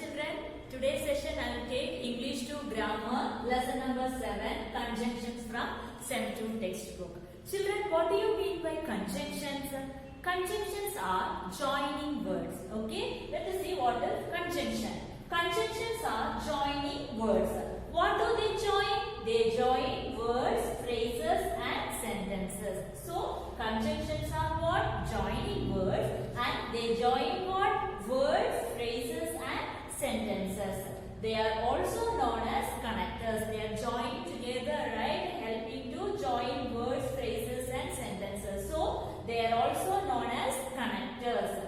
children. Today's session I will take English to Grammar, lesson number 7, conjunctions from Sem 2 textbook. Children, what do you mean by conjunctions? Conjunctions are joining words. Okay, let us see what is conjunction. Conjunctions are joining words. What do they join? They join words, phrases and sentences. So, conjunctions are what? Joining words, and they join what? Words, phrases and sentences. They are also known as connectors. They are joined together, right? Helping to join words, phrases and sentences. So, they are also known as connectors.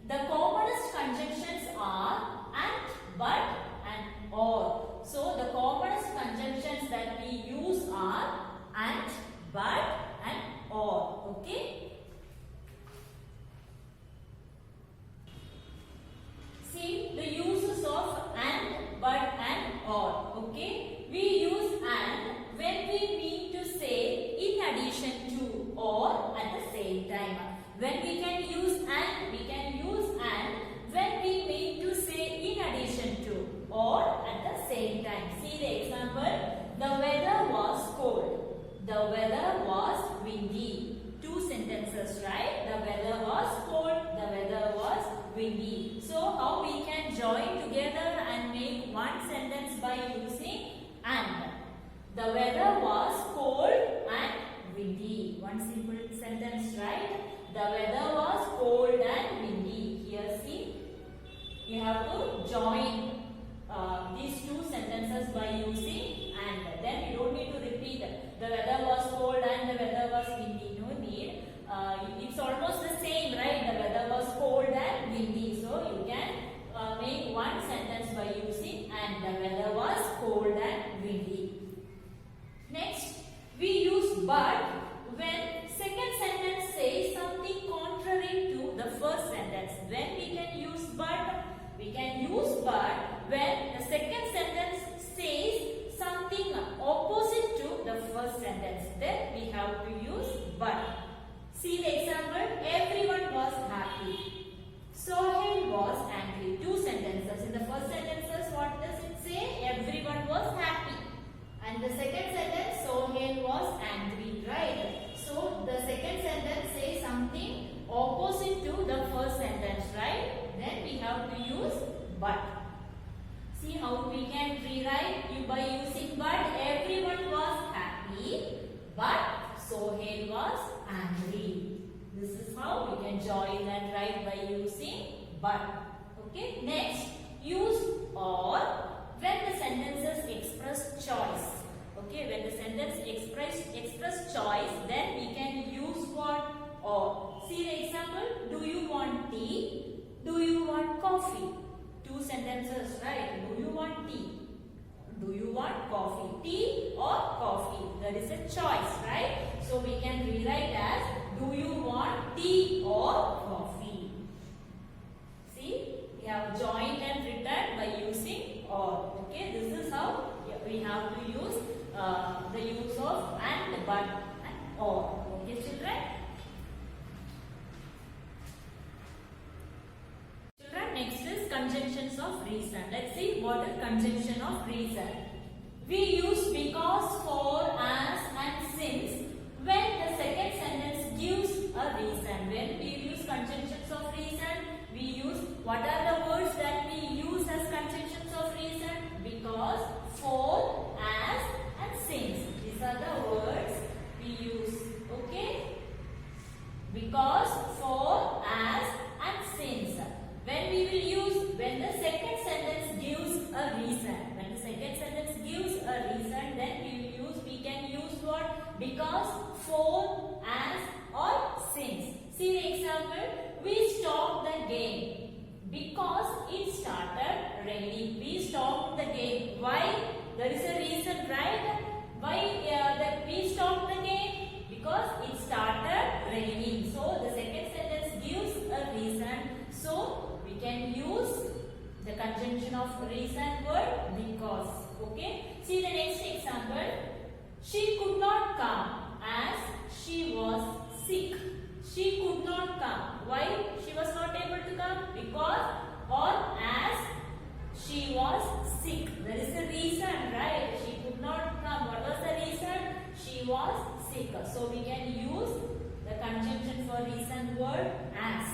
The commonest conjunctions are and, but and or. So, the commonest conjunctions that we use are and, but and or. Okay? See the uses of and, but and or. Okay? We use and when we mean to say in addition to or at the same time. When we can use and, we can use and when we mean to say in addition to or at the same time. See the example. The weather was cold. The weather was windy. Two sentences, right? The weather was cold. The weather was windy. So how we can join together and make one sentence by using and. The weather was cold and windy. One simple sentence, right? The weather was cold and windy. Here see, you have to join these two sentences by using and. Then you don't need to repeat the weather was cold and the weather was windy. No need. It's almost the same, right? The weather was cold and windy. So you can make one sentence by using and. The weather was cold and windy. Next, we use but when second sentence says something contrary to the first sentence. When we can use but? We can use but when the second sentence says something opposite to the first sentence. Then we have to use but. See the example. Everyone was happy. Sohail was angry. Two sentences. In the first sentences, what does it say? Everyone was happy. And the second sentence, Sohail was angry, right? So the second sentence says something opposite to the first sentence, right? Then we have to use but. See how we can rewrite by using but. Everyone was happy, but Sohail was angry. This is how we can join and write by using but. Okay. Next, use or when the sentences express choice. Okay, when the sentence express choice, then we can use what? Or. See the example. Do you want tea? Do you want coffee? Two sentences, right? Do you want tea? Do you want coffee? Tea or coffee? That is a choice, right? So we can rewrite as do you want tea or coffee? See, we have joined and written by using or. Okay, this is how we have to use the use of and, but and or. Okay, children? Children, next is conjunctions of reason. Let's see what is conjunction of reason. We use because, for, as and since when the second sentence gives a reason. When we use conjunctions of reason, we use what are the words that we use as conjunctions of reason? Because, for, as and since. These are the words we use. Okay? Because, for, as and since. When we will use when the second sentence gives a reason. When the second sentence gives a reason, then we can use what? Because, for, as or since. See the example. We stopped the game because it started raining. We stopped the game. Why? There is a reason, right? Why that we stopped the game? Because it started raining. So the second sentence gives a reason. So we can use the conjunction of reason word because. Okay. See the next example. She could not come as she was sick. She could not come. Why she was not able to come? Because or as was sick. So we can use the conjunction for recent word as.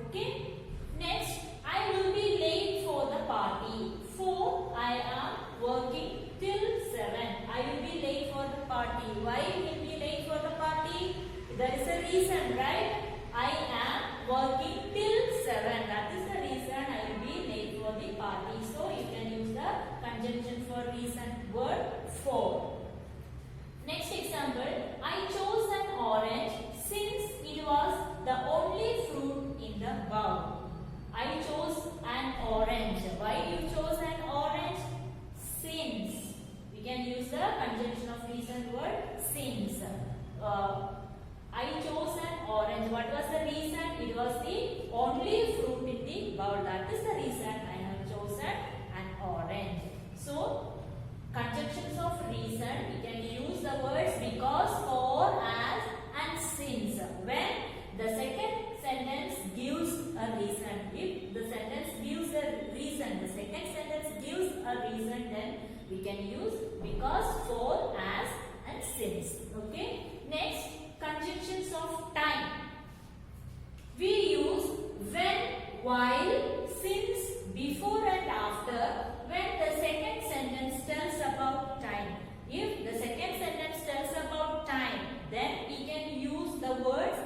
Okay. Next, I will be late for the party. For I am working till 7. I will be late for the party. Why will be late for the party? There is a reason, right? I am working till 7. That is the reason I will be late for the party. So you can use the conjunction for recent word for. Next example, I chose an orange since it was the only fruit in the bowl. I chose an orange. Why you chose an orange? Since. We can use the conjunction of recent word since. I chose an orange. What was the reason? It was the only fruit in the bowl. That is the reason I have chosen an orange. So, conjunctions of reason, we can use the words because, for, as and since. When the second sentence gives a reason. If the sentence gives a reason, the second sentence gives a reason, then we can use because, for, as and since. Okay. Next, conjunctions of time. We use when, while, since, before and after when the second sentence tells about time. If the second sentence tells about time, then we can use the words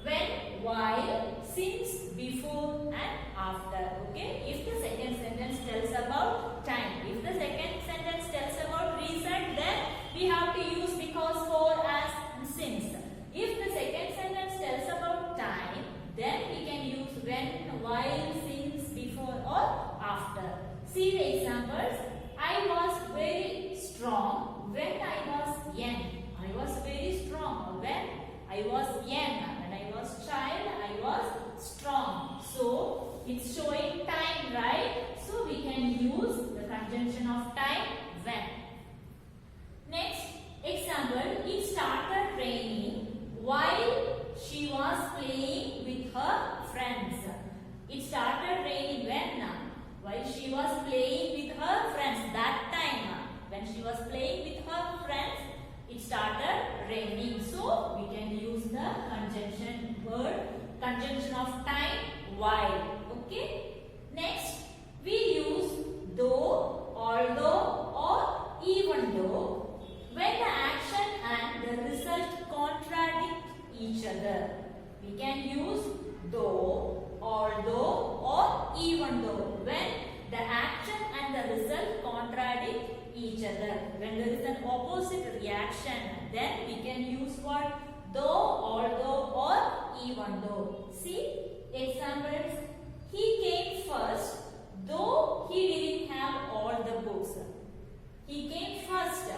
when, while, since, before and after. Okay. If the second sentence tells about time. If the second sentence tells about reason, then we have to use because, for, as and since. If the second sentence tells about time, then we can use when, while, since, before or after. See the examples. I was very strong when I was young. I was very strong when I was young. When I was child, I was strong. So, it's showing time, right? So, we can use the conjunction of time, when. Next example, it started raining while she was playing with her friends. It started raining when? While she was playing with her friends. That time, when she was playing with her friends, it started raining. So, we can use the conjunction word, conjunction of time, while. Okay. Next, we use though, although or even though when the action and the result contradict each other. We can use though, although or even though when the action and the result contradict each other. When there is an opposite reaction, then we can use what? Though, although or even though. See examples. He came first though he didn't have all the books. He came first.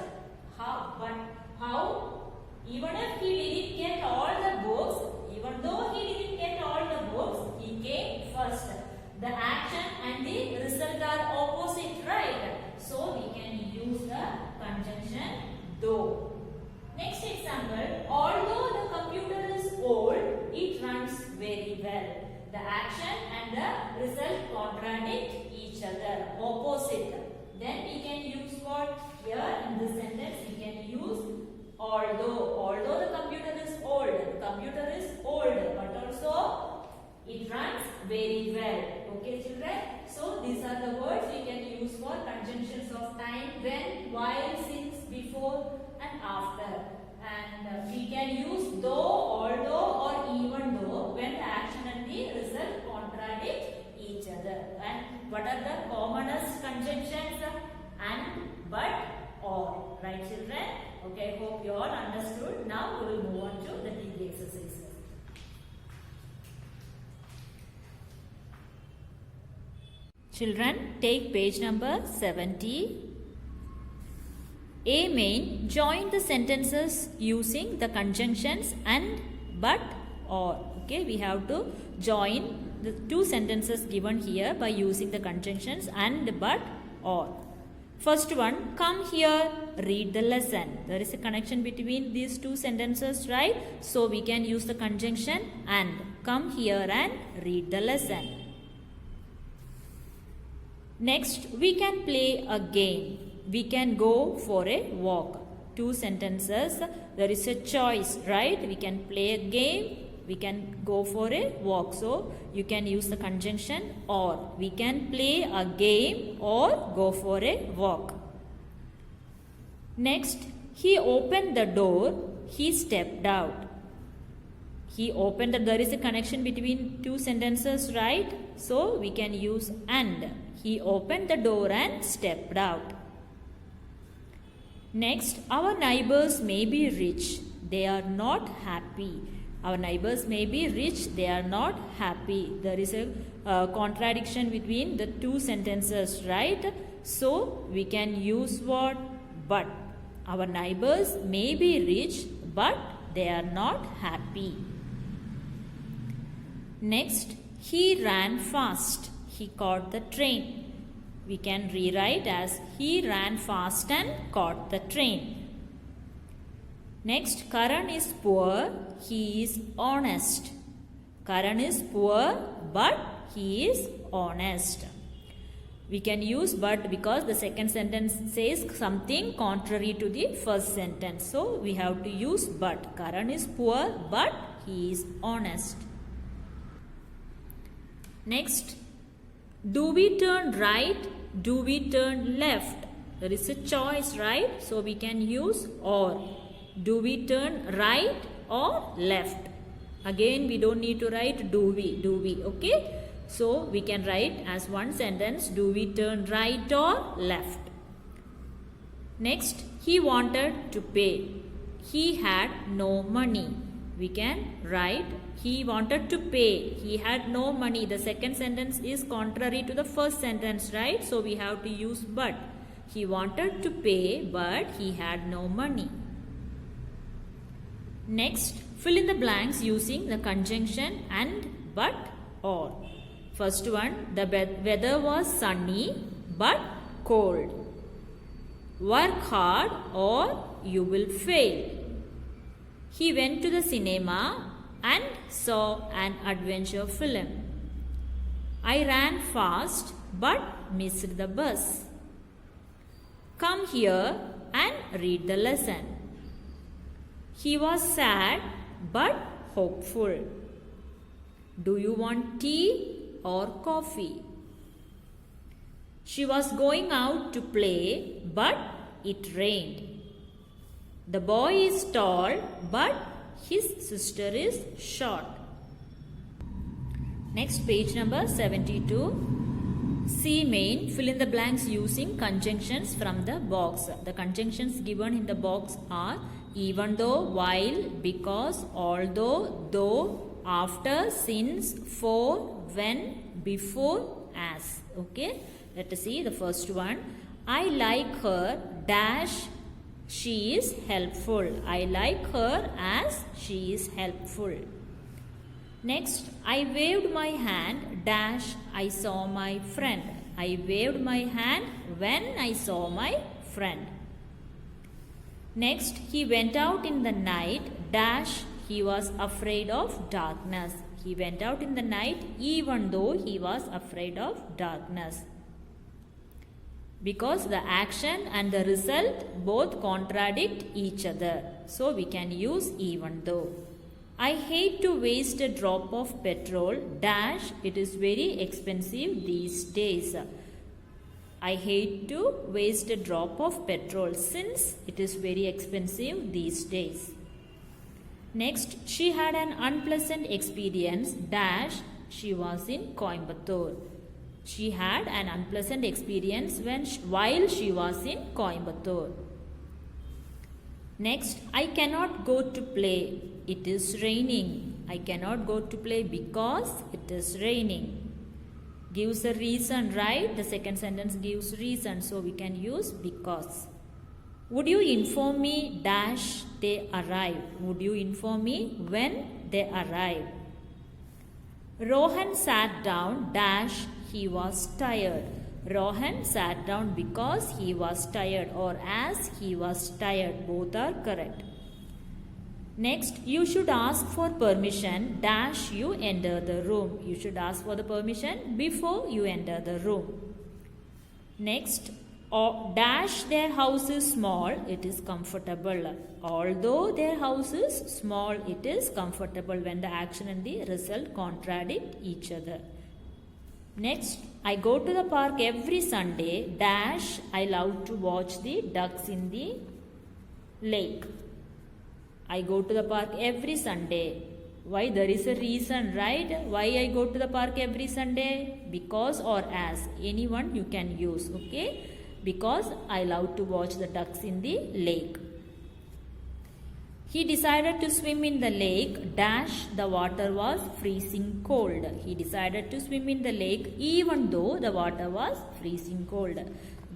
How? But how? Even if he didn't get all the books, even though he didn't get all the books, he came first. The action and the result are opposite, right? So we can use the conjunction though. Next example, although the computer is old, it runs very well. The action and the result contradict each other, opposite. Then we can use what? Here in this sentence we can use although the computer is old, but also it runs very well. Okay, children? So these are the words we can use for conjunctions of time, when, while, since, before and after. And we can use though, although or even though when the action and the result contradict each other. And what are the commonest conjunctions? And, but, or. Right, children? Okay, hope you all understood. Now we will move on to the theory exercises. Children, take page number 70. A main, join the sentences using the conjunctions and, but, or. Okay, we have to join the two sentences given here by using the conjunctions and, but, or. First one, come here, read the lesson. There is a connection between these two sentences, right? So we can use the conjunction and. Come here and read the lesson. Next, we can play a game. We can go for a walk. two sentences, there is a choice, right? We can play a game, we can go for a walk. So you can use the conjunction or. We can play a game or go for a walk. Next, he opened the door, he stepped out. He opened the, there is a connection between two sentences, right? So we can use and. He opened the door and stepped out. Next, our neighbors may be rich, they are not happy. Our neighbors may be rich, they are not happy. There is a contradiction between the two sentences, right? So we can use what? But. Our neighbors may be rich, but they are not happy. Next, he ran fast. He caught the train. We can rewrite as he ran fast and caught the train. Next, Karan is poor. He is honest. Karan is poor, but he is honest. We can use but because the second sentence says something contrary to the first sentence. So we have to use but. Karan is poor, but he is honest. Next, do we turn right? Do we turn left? There is a choice, right? So we can use or. Do we turn right or left? Again, we don't need to write do we, okay? So we can write as one sentence, do we turn right or left? Next, he wanted to pay. He had no money. We can write he wanted to pay. He had no money. The second sentence is contrary to the first sentence, right? So we have to use but. He wanted to pay, but he had no money. Next, fill in the blanks using the conjunction and, but, or. First one, the weather was sunny but cold. Work hard or you will fail. He went to the cinema and saw an adventure film. I ran fast but missed the bus. Come here and read the lesson. He was sad but hopeful. Do you want tea or coffee? She was going out to play, but it rained. The boy is tall, but his sister is short. Next, page number 72. C main, fill in the blanks using conjunctions from the box. The conjunctions given in the box are even though, while, because, although, though, after, since, for, when, before, as. Okay, let us see the first one. I like her dash, she is helpful. I like her as she is helpful. Next, I waved my hand dash, I saw my friend. I waved my hand when I saw my friend. Next, he went out in the night dash, he was afraid of darkness. He went out in the night even though he was afraid of darkness. Because the action and the result both contradict each other. So we can use even though. I hate to waste a drop of petrol dash, it is very expensive these days. I hate to waste a drop of petrol since it is very expensive these days. Next, she had an unpleasant experience dash, she was in Coimbatore. She had an unpleasant experience while she was in Coimbatore. Next, I cannot go to play. It is raining. I cannot go to play because it is raining. Gives a reason, right? The second sentence gives reason. So we can use because. Would you inform me dash they arrive? Would you inform me when they arrive? Rohan sat down dash he was tired. Rohan sat down because he was tired or as he was tired. Both are correct. Next, you should ask for permission dash you enter the room. You should ask for the permission before you enter the room. Next, or dash their house is small, it is comfortable. Although their house is small, it is comfortable, when the action and the result contradict each other. Next, I go to the park every Sunday, dash, I love to watch the ducks in the lake. I go to the park every Sunday. Why? There is a reason, right? Why I go to the park every Sunday? Because or as. Anyone you can use, okay? Because I love to watch the ducks in the lake. He decided to swim in the lake, dash, the water was freezing cold. He decided to swim in the lake even though the water was freezing cold.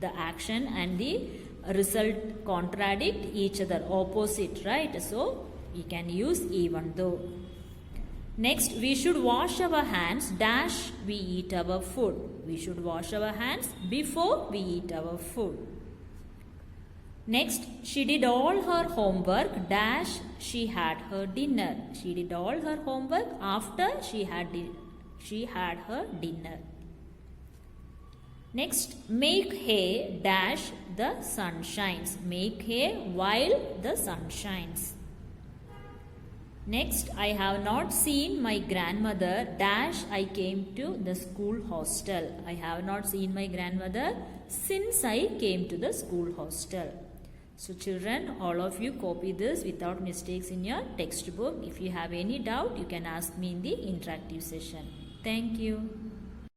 The action and the result contradict each other, opposite, right? So, we can use even though. Next, we should wash our hands, dash, we eat our food. We should wash our hands before we eat our food. Next, she did all her homework, dash, she had her dinner. She did all her homework after she had her dinner. Next, make hay, dash, the sun shines. Make hay while the sun shines. Next, I have not seen my grandmother, dash, I came to the school hostel. I have not seen my grandmother since I came to the school hostel. So children, all of you copy this without mistakes in your textbook. If you have any doubt, you can ask me in the interactive session. Thank you.